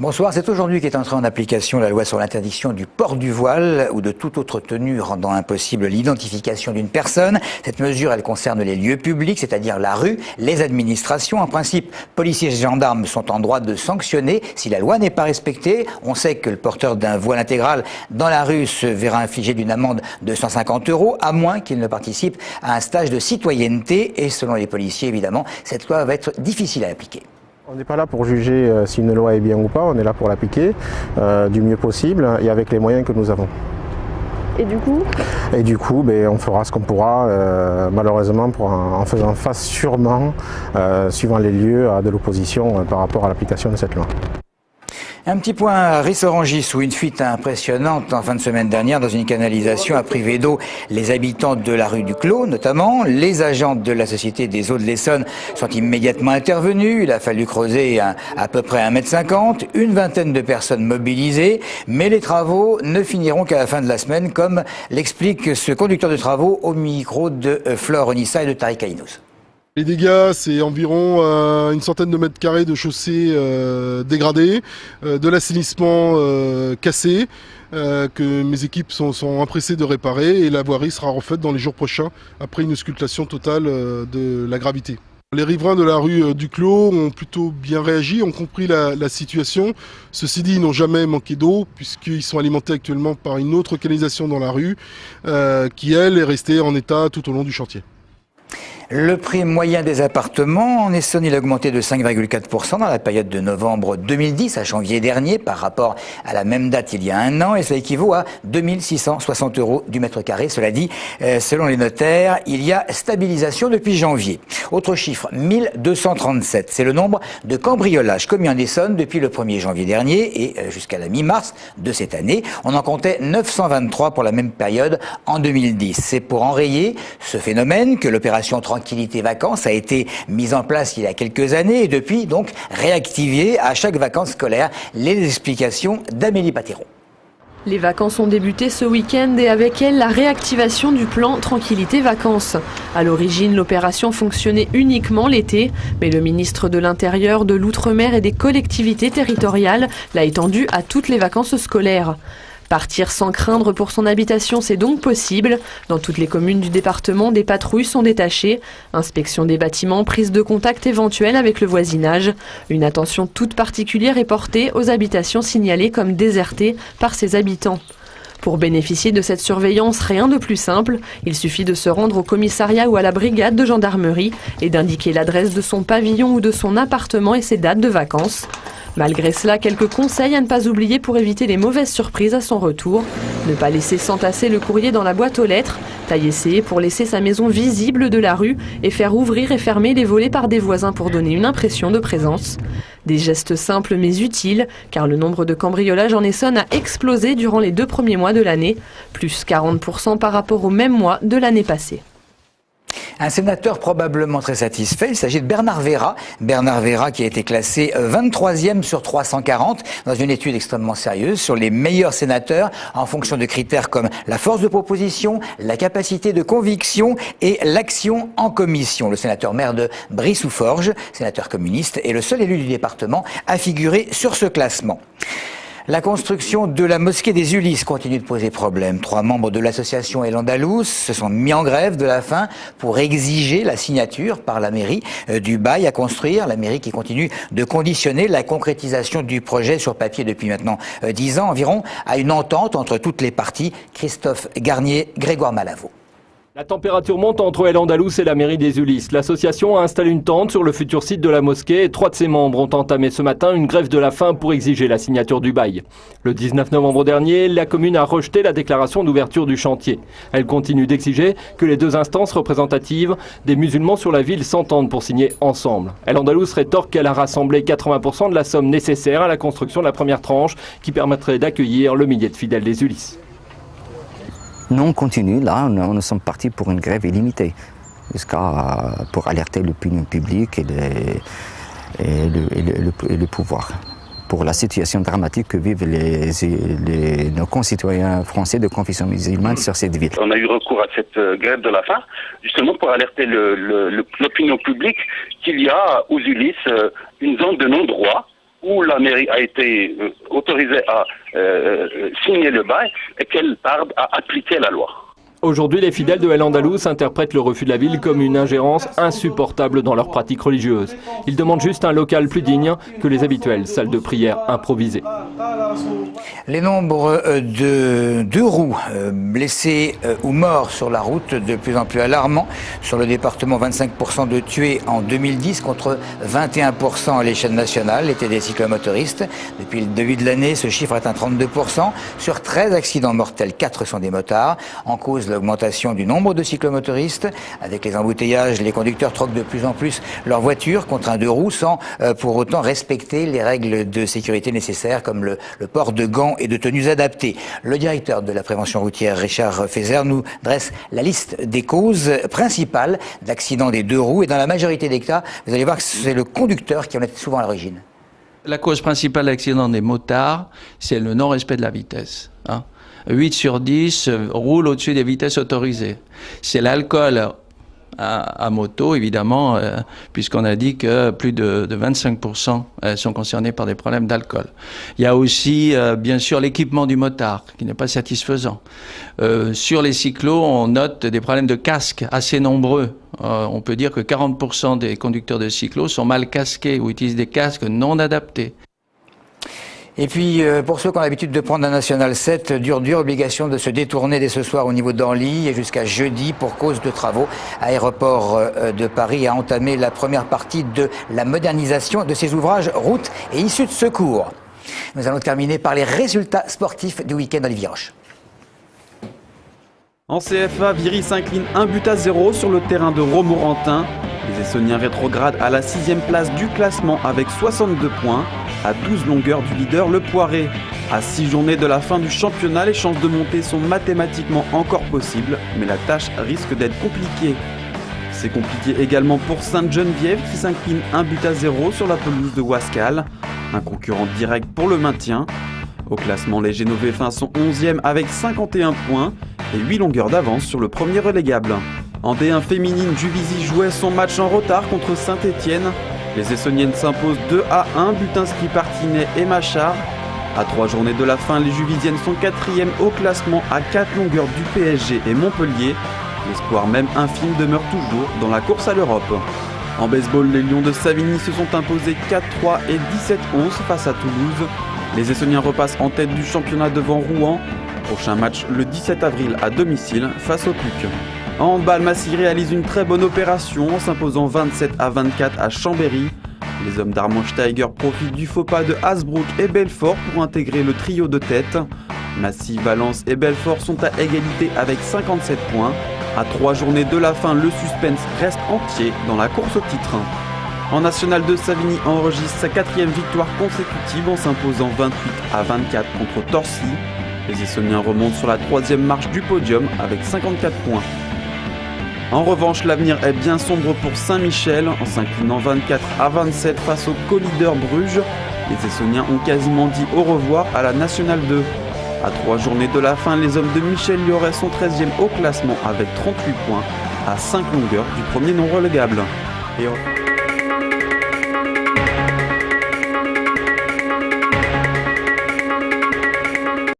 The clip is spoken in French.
Bonsoir, c'est aujourd'hui qu'est entrée en application la loi sur l'interdiction du port du voile ou de toute autre tenue rendant impossible l'identification d'une personne. Cette mesure, elle concerne les lieux publics, c'est-à-dire la rue, les administrations. En principe, policiers et gendarmes sont en droit de sanctionner si la loi n'est pas respectée. On sait que le porteur d'un voile intégral dans la rue se verra infliger d'une amende de 150 €, à moins qu'il ne participe à un stage de citoyenneté. Et selon les policiers, évidemment, cette loi va être difficile à appliquer. On n'est pas là pour juger si une loi est bien ou pas, on est là pour l'appliquer du mieux possible et avec les moyens que nous avons. Et du coup, on fera ce qu'on pourra, malheureusement, en faisant face sûrement, suivant les lieux, à de l'opposition par rapport à l'application de cette loi. Un petit point à Rissorangis où une fuite impressionnante en fin de semaine dernière dans une canalisation a privé d'eau les habitants de la rue du Clos notamment. Les agents de la Société des eaux de l'Essonne sont immédiatement intervenus. Il a fallu creuser à peu près 1,50 m, une vingtaine de personnes mobilisées. Mais les travaux ne finiront qu'à la fin de la semaine, comme l'explique ce conducteur de travaux au micro de Flore Onissa et de Tariq Aïnous. Les dégâts, c'est environ une centaine de mètres carrés de chaussées dégradées, de l'assainissement cassé, que mes équipes sont empressées de réparer, et la voirie sera refaite dans les jours prochains après une auscultation totale de la gravité. Les riverains de la rue du Clos ont plutôt bien réagi, ont compris la situation. Ceci dit, ils n'ont jamais manqué d'eau puisqu'ils sont alimentés actuellement par une autre canalisation dans la rue qui, elle, est restée en état tout au long du chantier. Le prix moyen des appartements en Essonne, il a augmenté de 5,4% dans la période de novembre 2010 à janvier dernier par rapport à la même date il y a un an, et ça équivaut à 2 660 € du mètre carré. Cela dit, selon les notaires, il y a stabilisation depuis janvier. Autre chiffre, 1237. C'est le nombre de cambriolages commis en Essonne depuis le 1er janvier dernier et jusqu'à la mi-mars de cette année. On en comptait 923 pour la même période en 2010. C'est pour enrayer ce phénomène que l'opération Tranquillité Vacances a été mise en place il y a quelques années et depuis donc réactivée à chaque vacances scolaires. Les explications d'Amélie Patéron. Les vacances ont débuté ce week-end et avec elles la réactivation du plan Tranquillité Vacances. À l'origine, l'opération fonctionnait uniquement l'été, mais le ministre de l'Intérieur, de l'Outre-mer et des collectivités territoriales l'a étendu à toutes les vacances scolaires. Partir sans craindre pour son habitation, c'est donc possible. Dans toutes les communes du département, des patrouilles sont détachées. Inspection des bâtiments, prise de contact éventuelle avec le voisinage. Une attention toute particulière est portée aux habitations signalées comme désertées par ses habitants. Pour bénéficier de cette surveillance, rien de plus simple. Il suffit de se rendre au commissariat ou à la brigade de gendarmerie et d'indiquer l'adresse de son pavillon ou de son appartement et ses dates de vacances. Malgré cela, quelques conseils à ne pas oublier pour éviter les mauvaises surprises à son retour. Ne pas laisser s'entasser le courrier dans la boîte aux lettres, tailler ses haies pour laisser sa maison visible de la rue et faire ouvrir et fermer les volets par des voisins pour donner une impression de présence. Des gestes simples mais utiles, car le nombre de cambriolages en Essonne a explosé durant les 2 premiers mois de l'année, plus 40% par rapport au même mois de l'année passée. Un sénateur probablement très satisfait, il s'agit de Bernard Vera. Bernard Vera qui a été classé 23e sur 340 dans une étude extrêmement sérieuse sur les meilleurs sénateurs en fonction de critères comme la force de proposition, la capacité de conviction et l'action en commission. Le sénateur maire de Brie-sous-Forges, sénateur communiste, est le seul élu du département à figurer sur ce classement. La construction de la mosquée des Ulysses continue de poser problème. 3 membres de l'association El Andalous se sont mis en grève de la faim pour exiger la signature par la mairie du bail à construire. La mairie qui continue de conditionner la concrétisation du projet sur papier depuis maintenant 10 ans environ à une entente entre toutes les parties. Christophe Garnier, Grégoire Malavo. La température monte entre El Andalous et la mairie des Ulysses. L'association a installé une tente sur le futur site de la mosquée et 3 de ses membres ont entamé ce matin une grève de la faim pour exiger la signature du bail. Le 19 novembre dernier, la commune a rejeté la déclaration d'ouverture du chantier. Elle continue d'exiger que les 2 instances représentatives des musulmans sur la ville s'entendent pour signer ensemble. El Andalous rétorque qu'elle a rassemblé 80% de la somme nécessaire à la construction de la première tranche qui permettrait d'accueillir le millier de fidèles des Ulysses. Nous, on continue, là, nous sommes partis pour une grève illimitée, pour alerter l'opinion publique et le pouvoir, pour la situation dramatique que vivent nos concitoyens français de confession musulmane sur cette ville. On a eu recours à cette grève de la faim, justement pour alerter l'opinion publique qu'il y a aux Ulysses une zone de non-droit où la mairie a été autorisée à signer le bail et qu'elle tarde à appliquer la loi. Aujourd'hui, les fidèles de El Andalous interprètent le refus de la ville comme une ingérence insupportable dans leurs pratiques religieuses. Ils demandent juste un local plus digne que les habituelles salles de prière improvisées. Les nombres de 2 roues blessés ou morts sur la route de plus en plus alarmants. Sur le département, 25% de tués en 2010 contre 21% à l'échelle nationale étaient des cyclomotoristes. Depuis le début de l'année, ce chiffre atteint 32%. Sur 13 accidents mortels, 4 sont des motards. En cause, l'augmentation du nombre de cyclomotoristes. Avec les embouteillages, les conducteurs troquent de plus en plus leur voiture contre un 2 roues sans pour autant respecter les règles de sécurité nécessaires comme le port de gants et de tenues adaptées. Le directeur de la prévention routière, Richard Fezer, nous dresse la liste des causes principales d'accidents des 2 roues et dans la majorité des cas, vous allez voir que c'est le conducteur qui en est souvent à l'origine. La cause principale d'accident des motards, c'est le non-respect de la vitesse. 8 sur 10 roulent au-dessus des vitesses autorisées. C'est l'alcool à moto, évidemment, puisqu'on a dit que plus de 25% sont concernés par des problèmes d'alcool. Il y a aussi, bien sûr, l'équipement du motard, qui n'est pas satisfaisant. Sur les cyclos, on note des problèmes de casque assez nombreux. On peut dire que 40% des conducteurs de cyclos sont mal casqués ou utilisent des casques non adaptés. Et puis, pour ceux qui ont l'habitude de prendre un National 7, dure obligation de se détourner dès ce soir au niveau d'Orly et jusqu'à jeudi pour cause de travaux. Aéroport de Paris a entamé la première partie de la modernisation de ses ouvrages routes et issues de secours. Nous allons terminer par les résultats sportifs du week-end Olivier Roche. En CFA, Viry s'incline 1-0 sur le terrain de Romorantin. Les Essonniens rétrogradent à la 6e place du classement avec 62 points, à 12 longueurs du leader Le Poiré. À 6 journées de la fin du championnat, les chances de monter sont mathématiquement encore possibles, mais la tâche risque d'être compliquée. C'est compliqué également pour Sainte-Geneviève qui s'incline 1-0 sur la pelouse de Wascal, un concurrent direct pour le maintien. Au classement, les Génovéfins sont 11e avec 51 points et 8 longueurs d'avance sur le premier relégable. En D1 féminine, Juvisy jouait son match en retard contre Saint-Étienne. Les Essonniennes s'imposent 2-1, but inscrit par Tinet et Machard. À 3 journées de la fin, les Juvisiennes sont 4e au classement à 4 longueurs du PSG et Montpellier. L'espoir même infime demeure toujours dans la course à l'Europe. En baseball, les Lions de Savigny se sont imposés 4-3 et 17-11 face à Toulouse. Les Essonniens repassent en tête du championnat devant Rouen. Prochain match le 17 avril à domicile face au Puc. En handball, Massy réalise une très bonne opération en s'imposant 27-24 à Chambéry. Les hommes d'Armand Steiger profitent du faux pas de Hasbrook et Belfort pour intégrer le trio de tête. Massy, Valence et Belfort sont à égalité avec 57 points. À 3 journées de la fin, le suspense reste entier dans la course au titre. En National 2, Savigny enregistre sa 4e victoire consécutive en s'imposant 28-24 contre Torcy. Les Essonniens remontent sur la 3e marche du podium avec 54 points. En revanche, l'avenir est bien sombre pour Saint-Michel en s'inclinant 24-27 face au co-leader Bruges. Les Essonniens ont quasiment dit au revoir à la National 2. À 3 journées de la fin, les hommes de Michel Liorès sont 13e au classement avec 38 points à 5 longueurs du premier non relégable. Et